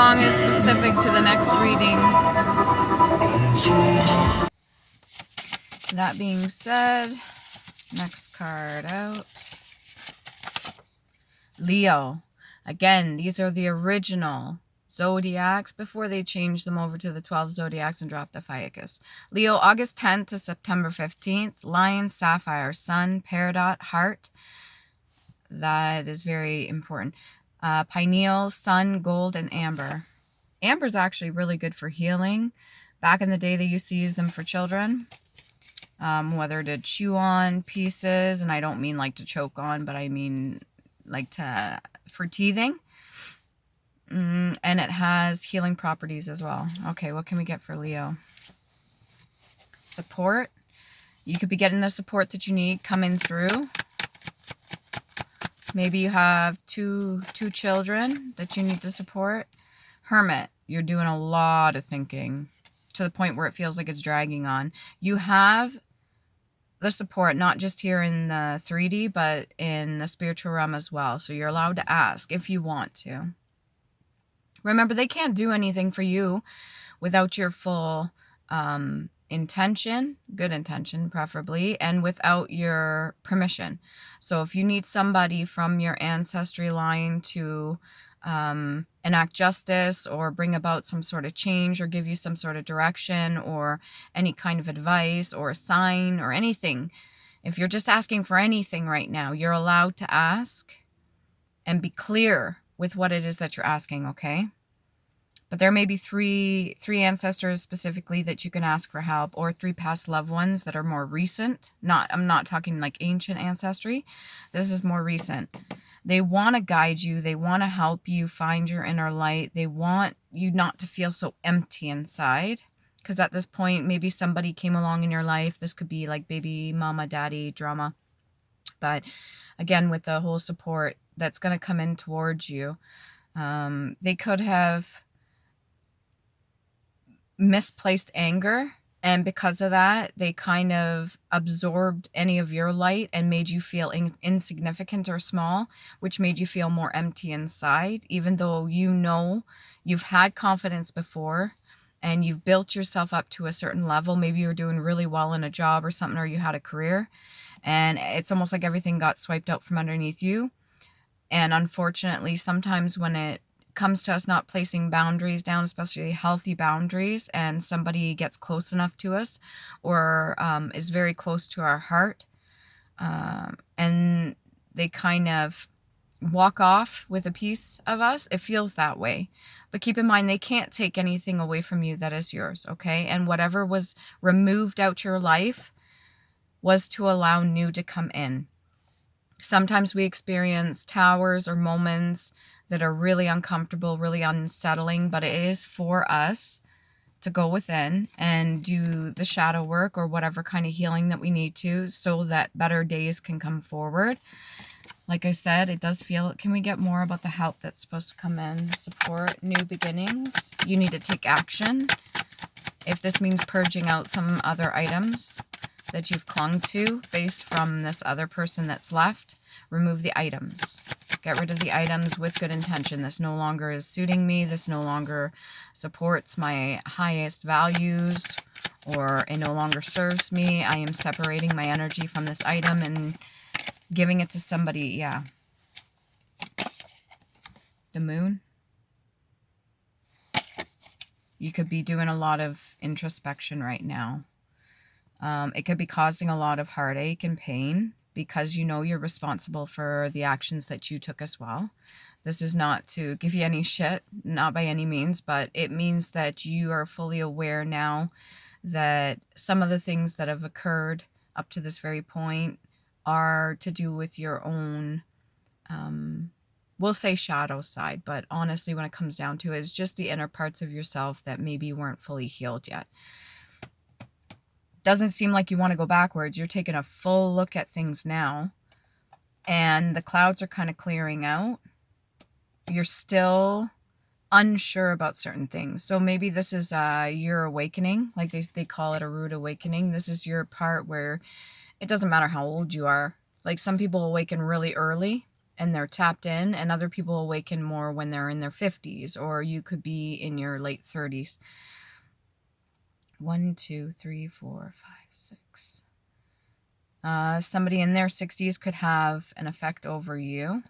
song is specific to the next reading. That being said, next card out. Leo. Again, these are the original zodiacs before they changed them over to the 12 zodiacs and dropped Ophiuchus. Leo, August 10th to September 15th. Lion, Sapphire, Sun, Peridot, Heart. That is very important. Pineal, Sun, Gold, and Amber. Amber is actually really good for healing. Back in the day, they used to use them for children. Whether to chew on pieces, and I don't mean like to choke on, but I mean like for teething. And it has healing properties as well. Okay, what can we get for Leo? Support. You could be getting the support that you need coming through. Maybe you have two children that you need to support. Hermit. You're doing a lot of thinking to the point where it feels like it's dragging on. You have the support, not just here in the 3D, but in the spiritual realm as well. So you're allowed to ask if you want to. Remember, they can't do anything for you without your full intention, good intention preferably, and without your permission. So if you need somebody from your ancestry line to enact justice or bring about some sort of change or give you some sort of direction or any kind of advice or a sign or anything, if you're just asking for anything right now, you're allowed to ask and be clear with what it is that you're asking, okay? But there may be three ancestors specifically that you can ask for help, or 3 past loved ones that are more recent. I'm not talking like ancient ancestry. This is more recent. They want to guide you. They want to help you find your inner light. They want you not to feel so empty inside. Because at this point, maybe somebody came along in your life. This could be like baby mama, daddy drama. But again, with the whole support that's going to come in towards you, they could have misplaced anger, and because of that they kind of absorbed any of your light and made you feel insignificant or small, which made you feel more empty inside, even though you know you've had confidence before and you've built yourself up to a certain level. Maybe you're doing really well in a job or something, or you had a career, and it's almost like everything got swiped out from underneath you. And unfortunately, sometimes when it comes to us not placing boundaries down, especially healthy boundaries, and somebody gets close enough to us or is very close to our heart, and they kind of walk off with a piece of us, it feels that way. But keep in mind, they can't take anything away from you that is yours, okay? And whatever was removed out your life was to allow new to come in. Sometimes we experience towers or moments that are really uncomfortable, really unsettling, but it is for us to go within and do the shadow work or whatever kind of healing that we need to, so that better days can come forward. Like I said, it does feel, can we get more about the help that's supposed to come in? Support, new beginnings. You need to take action. If this means purging out some other items that you've clung to based from this other person that's left, remove the items. Get rid of the items with good intention. This no longer is suiting me. This no longer supports my highest values, or it no longer serves me. I am separating my energy from this item and giving it to somebody. Yeah. The Moon. You could be doing a lot of introspection right now. It could be causing a lot of heartache and pain, because you know you're responsible for the actions that you took as well. This is not to give you any shit, not by any means, but it means that you are fully aware now that some of the things that have occurred up to this very point are to do with your own, we'll say shadow side, but honestly when it comes down to it, it's just the inner parts of yourself that maybe weren't fully healed yet. Doesn't seem like you want to go backwards. You're taking a full look at things now, and the clouds are kind of clearing out. You're still unsure about certain things. So maybe this is your awakening, like they call it a rude awakening. This is your part where it doesn't matter how old you are. Like some people awaken really early and they're tapped in, and other people awaken more when they're in their 50s, or you could be in your late 30s. 1, 2, 3, 4, 5, 6. Somebody in their 60s could have an effect over you.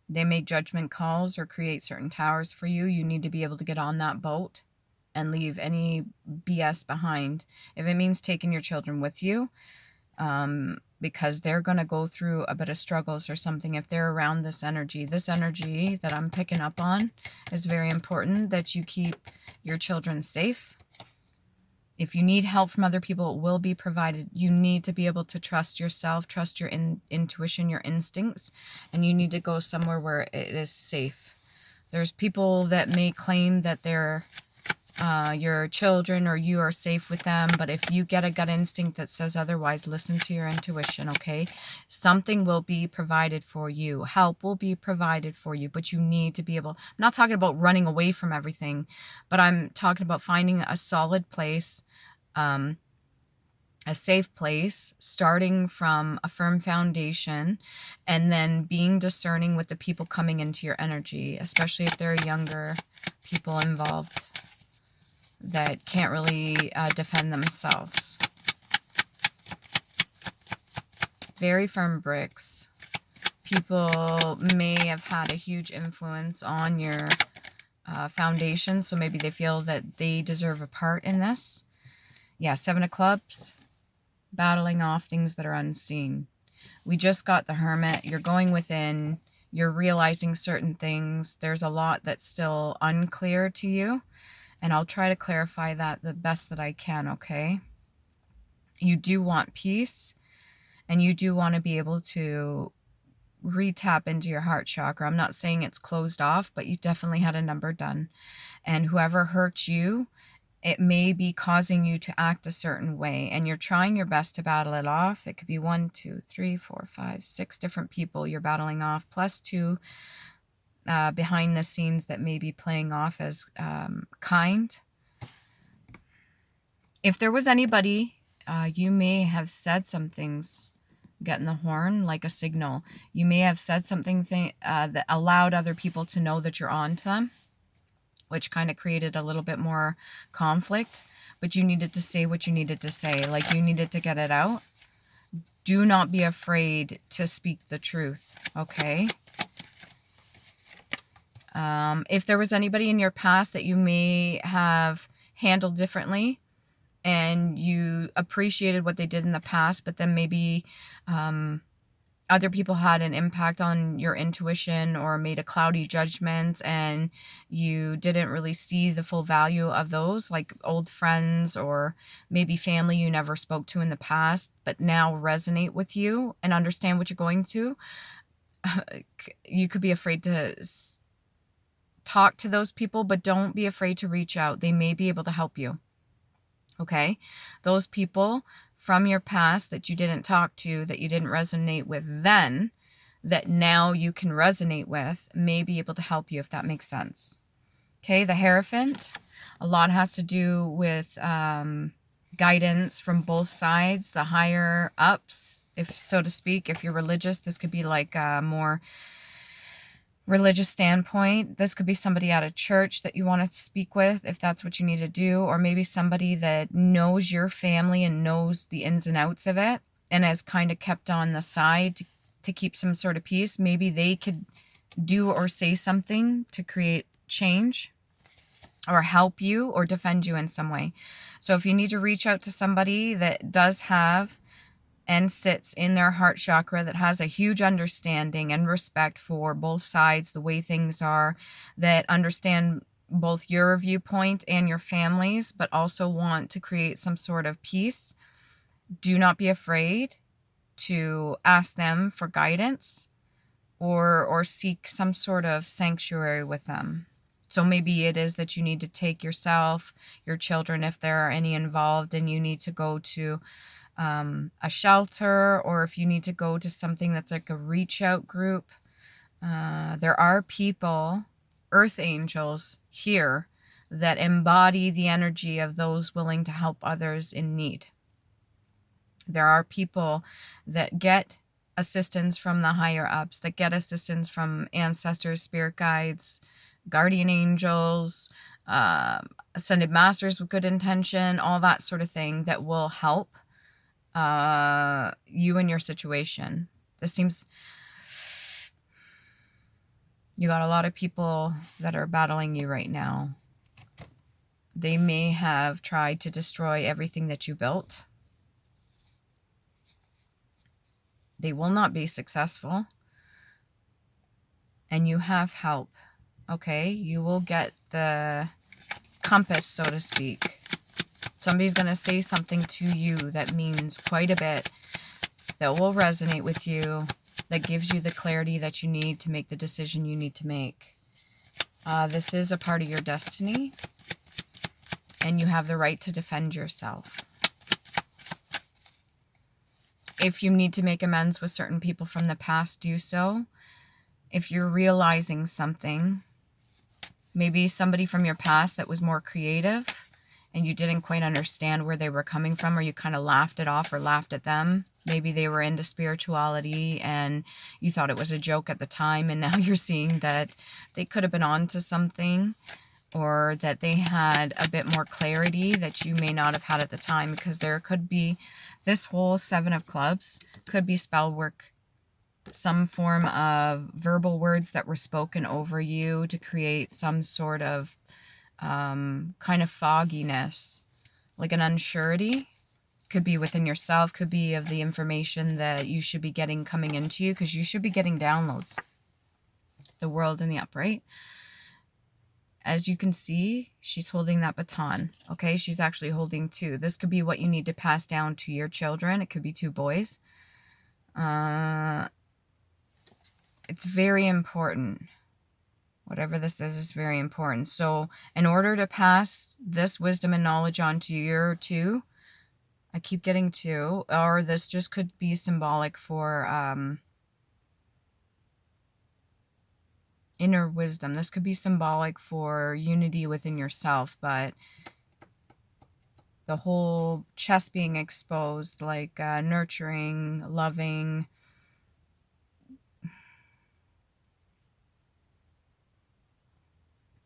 They make judgment calls or create certain towers for you. You need to be able to get on that boat and leave any BS behind. If it means taking your children with you, because they're going to go through a bit of struggles or something, if they're around this energy that I'm picking up on is very important, that you keep your children safe. If you need help from other people, it will be provided. You need to be able to trust yourself, trust your intuition, your instincts, and you need to go somewhere where it is safe. There's people that may claim that they're your children or you are safe with them, but if you get a gut instinct that says otherwise, listen to your intuition, okay? Something will be provided for you. Help will be provided for you, but you need to be able, I'm not talking about running away from everything, but I'm talking about finding a solid place, a safe place, starting from a firm foundation, and then being discerning with the people coming into your energy, especially if there are younger people involved that can't really defend themselves. Very firm bricks. People may have had a huge influence on your foundation, so maybe they feel that they deserve a part in this. Yeah, 7 of Clubs, battling off things that are unseen. We just got the Hermit. You're going within. You're realizing certain things. There's a lot that's still unclear to you. And I'll try to clarify that the best that I can, okay? You do want peace, and you do want to be able to re-tap into your heart chakra. I'm not saying it's closed off, but you definitely had a number done. And whoever hurt you, it may be causing you to act a certain way, and you're trying your best to battle it off. It could be 1, 2, 3, 4, 5, 6 different people you're battling off, plus 2 behind the scenes that may be playing off as kind. If there was anybody, you may have said some things, getting the horn like a signal. You may have said something that allowed other people to know that you're on to them, which kind of created a little bit more conflict, but you needed to say what you needed to say. Like, you needed to get it out. Do not be afraid to speak the truth, okay? If there was anybody in your past that you may have handled differently and you appreciated what they did in the past, but then maybe other people had an impact on your intuition or made a cloudy judgment and you didn't really see the full value of those, like old friends or maybe family you never spoke to in the past, but now resonate with you and understand what you're going through, you could be afraid to talk to those people, but don't be afraid to reach out. They may be able to help you. Okay? Those people from your past that you didn't talk to, that you didn't resonate with then, that now you can resonate with, may be able to help you, if that makes sense. Okay? The Hierophant, a lot has to do with guidance from both sides, the higher ups, if so to speak. If you're religious, this could be like more religious standpoint. This could be somebody at a church that you want to speak with, if that's what you need to do, or maybe somebody that knows your family and knows the ins and outs of it and has kind of kept on the side to keep some sort of peace. Maybe they could do or say something to create change or help you or defend you in some way. So if you need to reach out to somebody that does have and sits in their heart chakra, that has a huge understanding and respect for both sides, the way things are, that understand both your viewpoint and your family's, but also want to create some sort of peace, do not be afraid to ask them for guidance or seek some sort of sanctuary with them. So maybe it is that you need to take yourself, your children, if there are any involved, and you need to go to a shelter, or if you need to go to something that's like a reach out group. There are people, earth angels here, that embody the energy of those willing to help others in need. There are people that get assistance from the higher ups, that get assistance from ancestors, spirit guides, guardian angels, ascended masters with good intention, all that sort of thing that will help you in your situation. This seems you got a lot of people that are battling you right now. They may have tried to destroy everything that you built. They will not be successful. And you have help. Okay? You will get the compass, so to speak. Somebody's going to say something to you that means quite a bit, that will resonate with you, that gives you the clarity that you need to make the decision you need to make. This is a part of your destiny, and you have the right to defend yourself. If you need to make amends with certain people from the past, do so. If you're realizing something, maybe somebody from your past that was more creative and you didn't quite understand where they were coming from, or you kind of laughed it off or laughed at them. Maybe they were into spirituality and you thought it was a joke at the time, and now you're seeing that they could have been on to something, or that they had a bit more clarity that you may not have had at the time, because there could be this whole 7 of Clubs could be spell work, some form of verbal words that were spoken over you to create some sort of kind of fogginess, like an unsurety. Could be within yourself, could be of the information that you should be getting coming into you, because you should be getting downloads. The World in the upright. As you can see, she's holding that baton. Okay, she's actually holding 2. This could be what you need to pass down to your children. It could be 2 boys. It's very important. Whatever this is very important. So in order to pass this wisdom and knowledge on to your 2, I keep getting 2, or this just could be symbolic for inner wisdom. This could be symbolic for unity within yourself, but the whole chest being exposed, like nurturing, loving,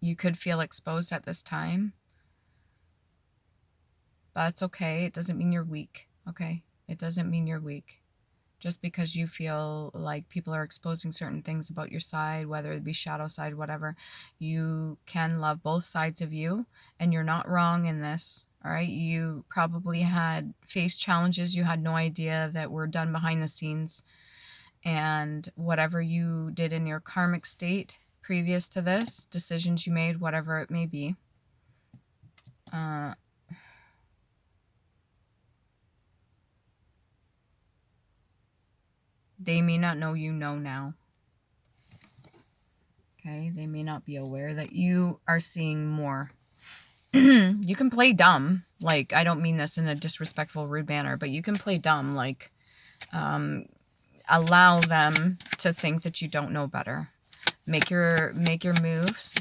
you could feel exposed at this time. But it's okay. It doesn't mean you're weak, okay? It doesn't mean you're weak. Just because you feel like people are exposing certain things about your side, whether it be shadow side, whatever, you can love both sides of you, and you're not wrong in this, all right? You probably had faced challenges you had no idea that were done behind the scenes, and whatever you did in your karmic state previous to this, decisions you made, whatever it may be, they may not know you know now. Okay, they may not be aware that you are seeing more. You can play dumb. Like, I don't mean this in a disrespectful, rude manner, but you can play dumb. Like, allow them to think that you don't know better. Make your moves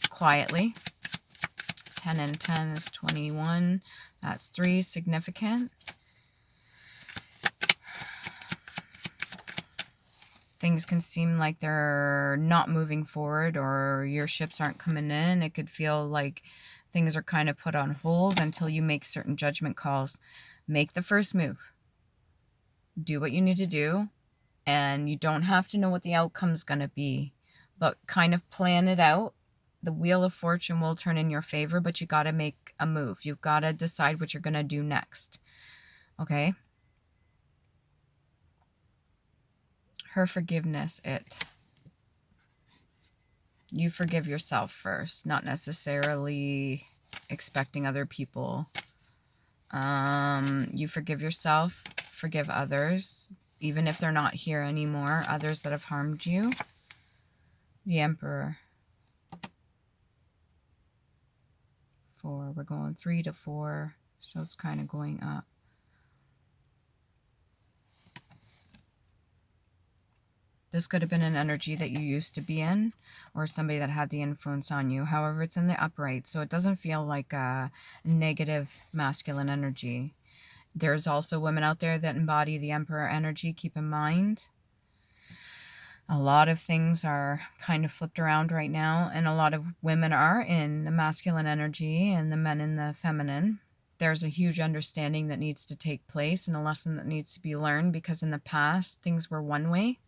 quietly. 10 and 10 is 21. That's 3, significant. Things can seem like they're not moving forward, or your ships aren't coming in. It could feel like things are kind of put on hold until you make certain judgment calls. Make the first move. Do what you need to do, and you don't have to know what the outcome's going to be, but kind of plan it out. The wheel of fortune will turn in your favor, but you got to make a move. You've got to decide what you're going to do next. Okay? Her forgiveness, you forgive yourself first, not necessarily expecting other people. You forgive yourself, forgive others, even if they're not here anymore, others that have harmed you. The Emperor. 4, we're going 3 to 4, so it's kind of going up. This could have been an energy that you used to be in, or somebody that had the influence on you. However, it's in the upright, so it doesn't feel like a negative masculine energy. There's also women out there that embody the Emperor energy. Keep in mind, a lot of things are kind of flipped around right now, and a lot of women are in the masculine energy and the men in the feminine. There's a huge understanding that needs to take place and a lesson that needs to be learned, because in the past things were one way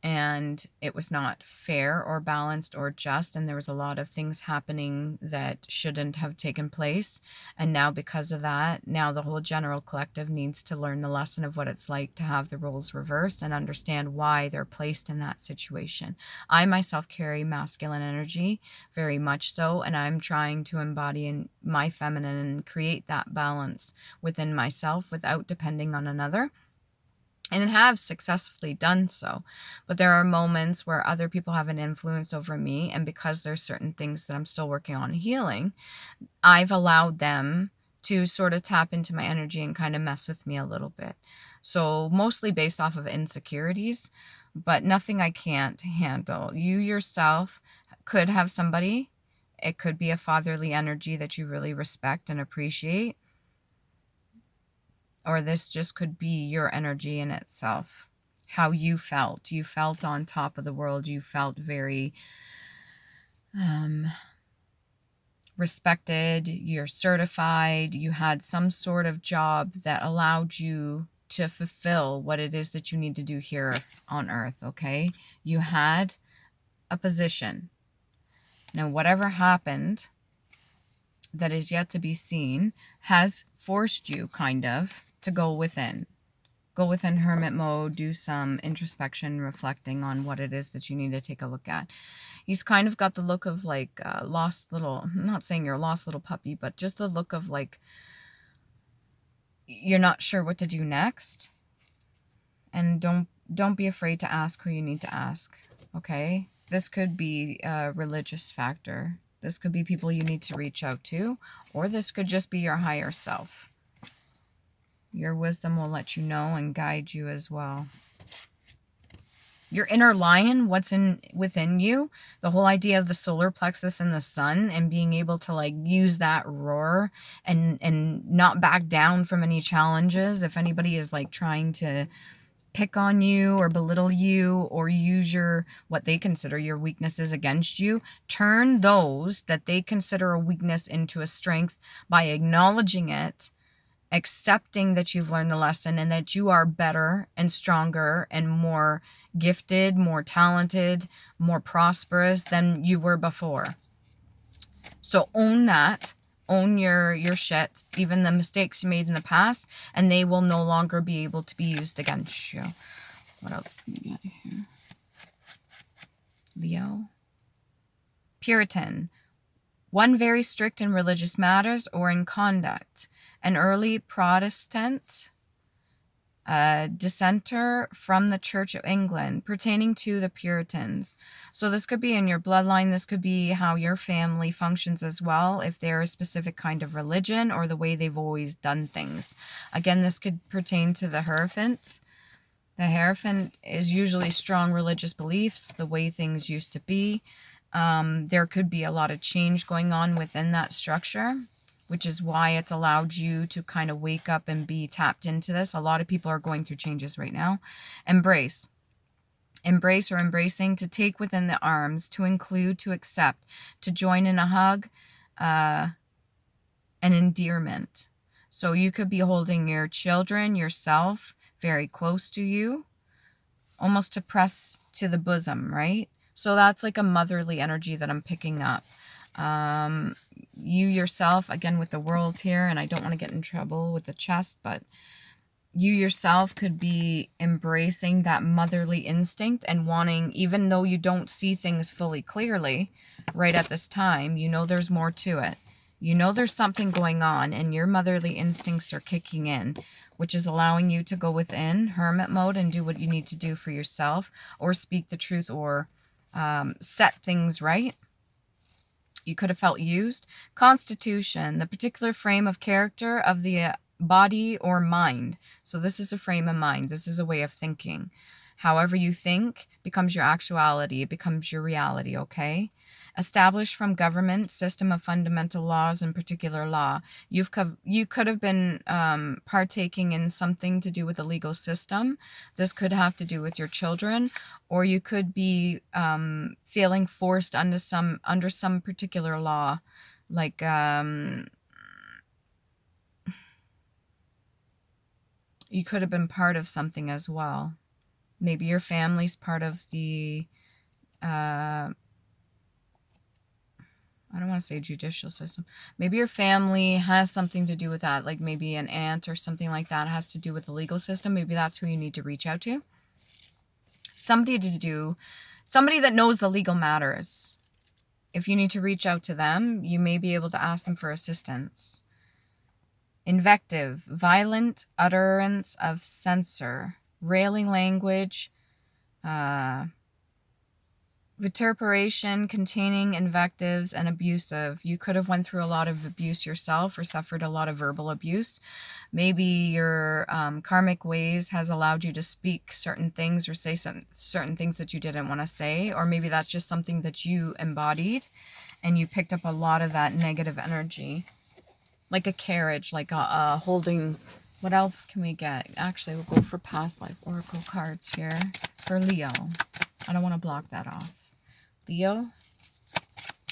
and it was not fair or balanced or just, and there was a lot of things happening that shouldn't have taken place. And now, because of that, now the whole general collective needs to learn the lesson of what it's like to have the roles reversed and understand why they're placed in that situation. I myself carry masculine energy, very much so, and I'm trying to embody in my feminine and create that balance within myself without depending on another, and have successfully done so. But there are moments where other people have an influence over me, and because there's certain things that I'm still working on healing, I've allowed them to sort of tap into my energy and kind of mess with me a little bit. So mostly based off of insecurities, but nothing I can't handle. You yourself could have somebody, it could be a fatherly energy that you really respect and appreciate, or this just could be your energy in itself. How you felt. You felt on top of the world. You felt very respected. You're certified. You had some sort of job that allowed you to fulfill what it is that you need to do here on earth, okay? You had a position. Now, whatever happened that is yet to be seen has forced you kind of to go within hermit mode, do some introspection, reflecting on what it is that you need to take a look at. He's kind of got the look of like lost little, I'm not saying you're a lost little puppy, but just the look of like you're not sure what to do next. And don't be afraid to ask who you need to ask, okay? This could be a religious factor. This could be people you need to reach out to, or this could just be your higher self. Your wisdom will let you know and guide you as well. Your inner lion, what's within you, the whole idea of the solar plexus and the sun, and being able to like use that roar and not back down from any challenges. If anybody is like trying to pick on you or belittle you or use your what they consider your weaknesses against you, turn those that they consider a weakness into a strength by acknowledging it, accepting that you've learned the lesson and that you are better and stronger and more gifted, more talented, more prosperous than you were before. So own that. Own your shit, even the mistakes you made in the past, and they will no longer be able to be used against you. What else can we get here? Leo. Puritan. One very strict in religious matters or in conduct. An early Protestant, dissenter from the Church of England, pertaining to the Puritans. So this could be in your bloodline. This could be how your family functions as well, if they're a specific kind of religion or the way they've always done things. Again, this could pertain to the Hierophant. The Hierophant is usually strong religious beliefs, the way things used to be. There could be a lot of change going on within that structure, which is why it's allowed you to kind of wake up and be tapped into this. A lot of people are going through changes right now. Embrace. Embrace or embracing, to take within the arms, to include, to accept, to join in a hug, an endearment. So you could be holding your children, yourself, very close to you, almost to press to the bosom, right? So that's like a motherly energy that I'm picking up. You yourself, again with the world here, and I don't want to get in trouble with the chest, but you yourself could be embracing that motherly instinct and wanting, even though you don't see things fully clearly right at this time, you know there's more to it. You know there's something going on, and your motherly instincts are kicking in, which is allowing you to go within hermit mode and do what you need to do for yourself, or speak the truth, or set things right. You could have felt used. Constitution, the particular frame of character of the body or mind. So this is a frame of mind. This is a way of thinking. However you think becomes your actuality. It becomes your reality, okay? Established from government, system of fundamental laws and particular law. You could have been partaking in something to do with the legal system. This could have to do with your children, or you could be feeling forced under some particular law, like you could have been part of something as well. Maybe your family's part of the I don't want to say judicial system. Maybe your family has something to do with that, like maybe an aunt or something like that has to do with the legal system. Maybe that's who you need to reach out to. Somebody that knows the legal matters. If you need to reach out to them, you may be able to ask them for assistance. Invective, violent utterance of censor, railing language, vituperation containing invectives, and abusive. You could have went through a lot of abuse yourself or suffered a lot of verbal abuse. Maybe your karmic ways has allowed you to speak certain things or say certain things that you didn't want to say, or maybe that's just something that you embodied and you picked up a lot of that negative energy, like a carriage, like a holding. What else can we get? Actually, we'll go for past life oracle cards here for Leo. I don't want to block that off. Leo,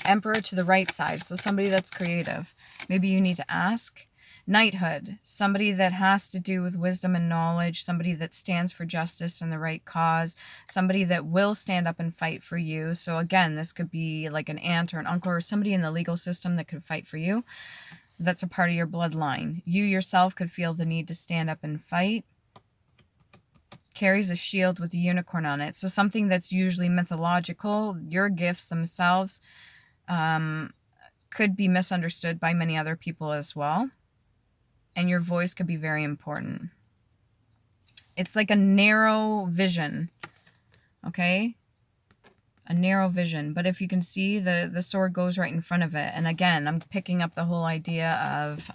Emperor to the right side, so somebody that's creative. Maybe you need to ask. Knighthood, somebody that has to do with wisdom and knowledge, somebody that stands for justice and the right cause, somebody that will stand up and fight for you. So again, this could be like an aunt or an uncle or somebody in the legal system that could fight for you. That's a part of your bloodline. You yourself could feel the need to stand up and fight. Carries a shield with a unicorn on it. So something that's usually mythological. Your gifts themselves could be misunderstood by many other people as well. And your voice could be very important. It's like a narrow vision. Okay? A narrow vision. But if you can see, the sword goes right in front of it. And again, I'm picking up the whole idea of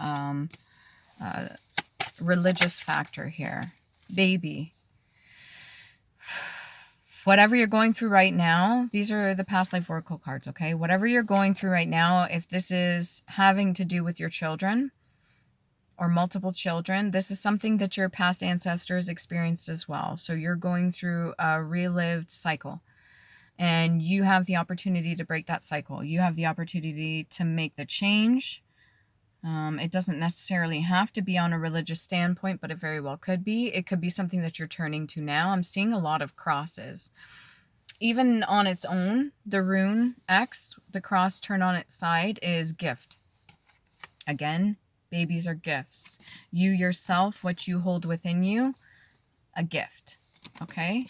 religious factor here. Baby. Whatever you're going through right now, these are the past life oracle cards, okay? Whatever you're going through right now, if this is having to do with your children or multiple children, this is something that your past ancestors experienced as well. So you're going through a relived cycle and you have the opportunity to break that cycle. You have the opportunity to make the change. It doesn't necessarily have to be on a religious standpoint, but it very well could be. It could be something that you're turning to now. I'm seeing a lot of crosses. Even on its own, the rune X, the cross turned on its side, is gift. Again, babies are gifts. You yourself, what you hold within you, a gift. Okay?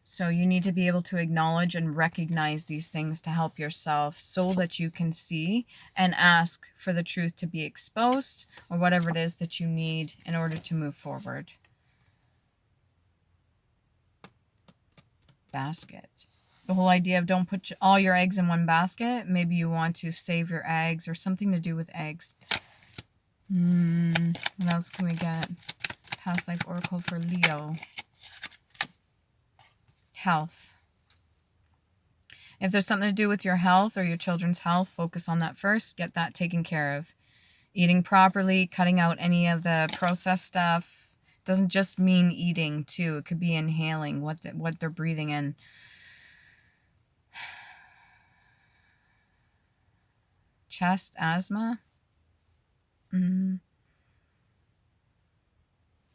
So you need to be able to acknowledge and recognize these things to help yourself so that you can see and ask for the truth to be exposed or whatever it is that you need in order to move forward. Basket. The whole idea of don't put all your eggs in one basket. Maybe you want to save your eggs or something to do with eggs. What else can we get? Past life oracle for Leo. Health. If there's something to do with your health or your children's health, focus on that first. Get that taken care of. Eating properly, cutting out any of the processed stuff. Doesn't just mean eating too. It could be inhaling what they're breathing in. Chest asthma.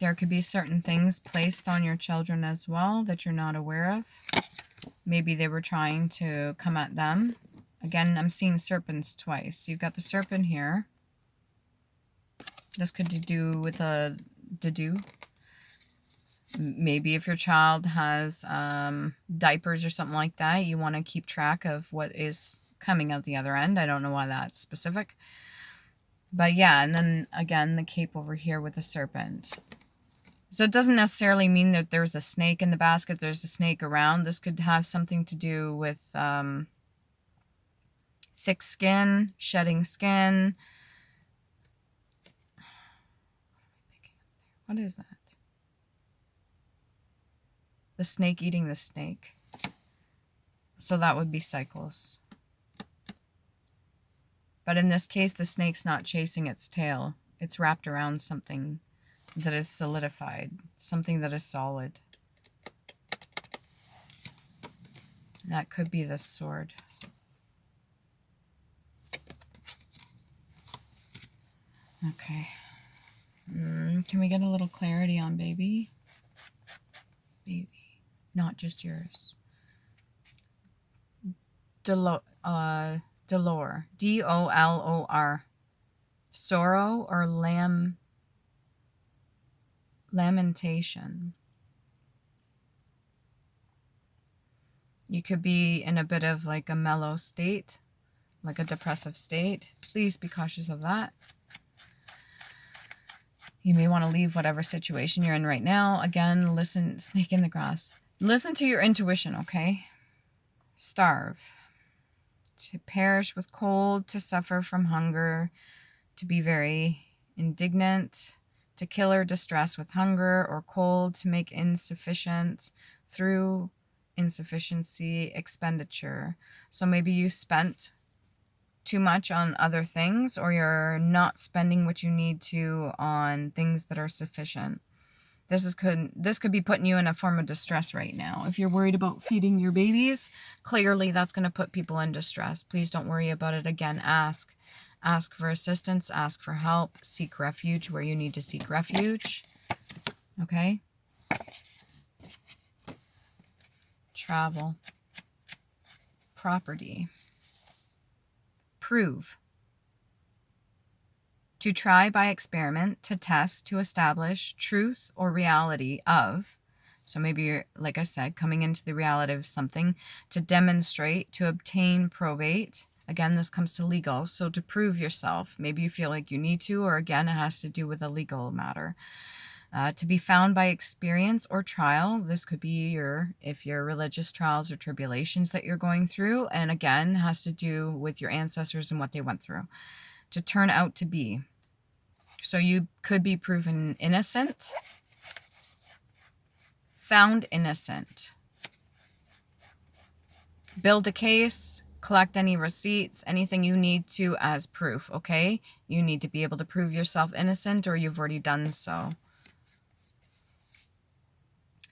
There could be certain things placed on your children as well that you're not aware of. Maybe they were trying to come at them. Again, I'm seeing serpents twice. You've got the serpent here. This could do with a dedu. Maybe if your child has diapers or something like that, you want to keep track of what is coming out the other end. I don't know why that's specific. But yeah, and then again, the cape over here with the serpent. So it doesn't necessarily mean that there's a snake in the basket. There's a snake around. This could have something to do with thick skin, shedding skin. What is that? The snake eating the snake. So that would be cycles. But in this case, the snake's not chasing its tail. It's wrapped around something that is solidified, something that is solid. That could be this sword. Okay. Can we get a little clarity on baby? Baby. Not just yours. Dolor. D-O-L-O-R. Sorrow or lamentation. You could be in a bit of like a mellow state, like a depressive state. Please be cautious of that. You may want to leave whatever situation you're in right now. Again, listen, snake in the grass. Listen to your intuition, okay? Starve. To perish with cold, to suffer from hunger, to be very indignant, to kill or distress with hunger or cold, to make insufficient through insufficiency, expenditure. So maybe you spent too much on other things, or you're not spending what you need to on things that are sufficient. This could be putting you in a form of distress right now. If you're worried about feeding your babies, clearly that's going to put people in distress. Please don't worry about it. Again, ask for assistance, ask for help, seek refuge where you need to seek refuge. Okay? Travel. Property. Prove. To try by experiment, to test, to establish truth or reality of. So maybe you're, like I said, coming into the reality of something. To demonstrate, to obtain probate. Again, this comes to legal. So to prove yourself. Maybe you feel like you need to, or again, it has to do with a legal matter. To be found by experience or trial. This could be if your religious trials or tribulations that you're going through. And again, has to do with your ancestors and what they went through. To turn out to be. So you could be proven innocent, found innocent. Build a case, collect any receipts, anything you need to as proof, okay? You need to be able to prove yourself innocent, or you've already done so.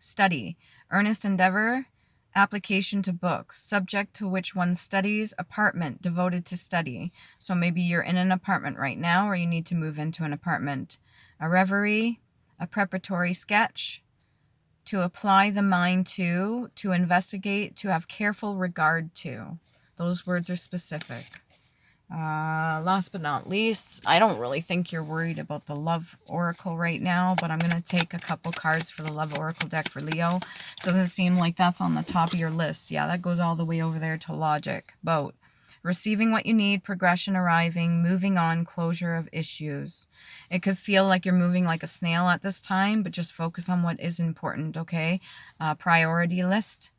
Study, earnest endeavor, application to books, subject to which one studies, apartment devoted to study. So maybe you're in an apartment right now, or you need to move into an apartment. A reverie, a preparatory sketch, to apply the mind to investigate, to have careful regard to. Those words are specific. Last but not least, I don't really think you're worried about the Love Oracle right now, but I'm going to take a couple cards for the Love Oracle deck for Leo. Doesn't seem like that's on the top of your list. Yeah, that goes all the way over there to Logic. Boat. Receiving what you need, progression arriving, moving on, closure of issues. It could feel like you're moving like a snail at this time, but just focus on what is important, okay? Priority list.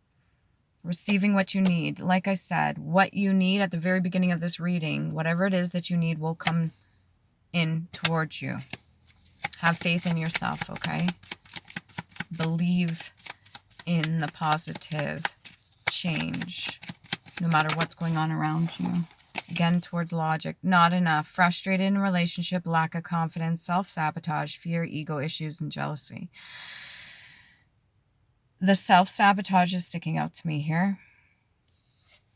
Receiving what you need. Like I said, what you need at the very beginning of this reading, whatever it is that you need will come in towards you. Have faith in yourself, okay? Believe in the positive change, no matter what's going on around you. Again, towards Logic. Not enough. Frustrated in relationship, lack of confidence, self-sabotage, fear, ego issues, and jealousy. The self-sabotage is sticking out to me here.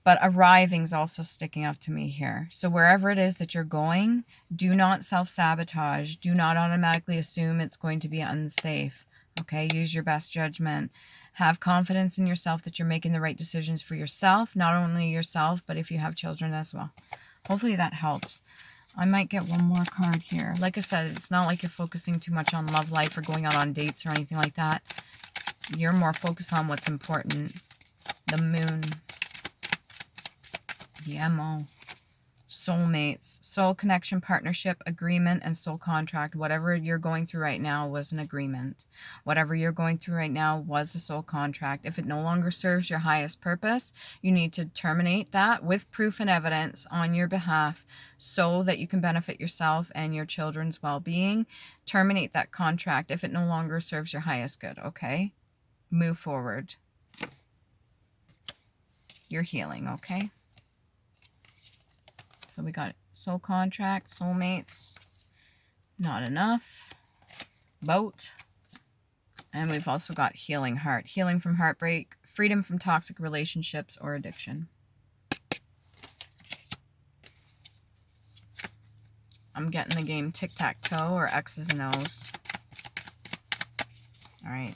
But arriving is also sticking out to me here. So wherever it is that you're going, do not self-sabotage. Do not automatically assume it's going to be unsafe. Okay, use your best judgment. Have confidence in yourself that you're making the right decisions for yourself. Not only yourself, but if you have children as well. Hopefully that helps. I might get one more card here. Like I said, it's not like you're focusing too much on love life or going out on dates or anything like that. You're more focused on what's important. The moon. The MO. Soulmates. Soul connection, partnership, agreement, and soul contract. Whatever you're going through right now was an agreement. Whatever you're going through right now was a soul contract. If it no longer serves your highest purpose, you need to terminate that with proof and evidence on your behalf so that you can benefit yourself and your children's well-being. Terminate that contract if it no longer serves your highest good, okay? Move forward. You're healing, okay? So we got soul contract, soulmates, not enough, boat, and we've also got healing heart, healing from heartbreak, freedom from toxic relationships or addiction. I'm getting the game tic-tac-toe or X's and O's. All right.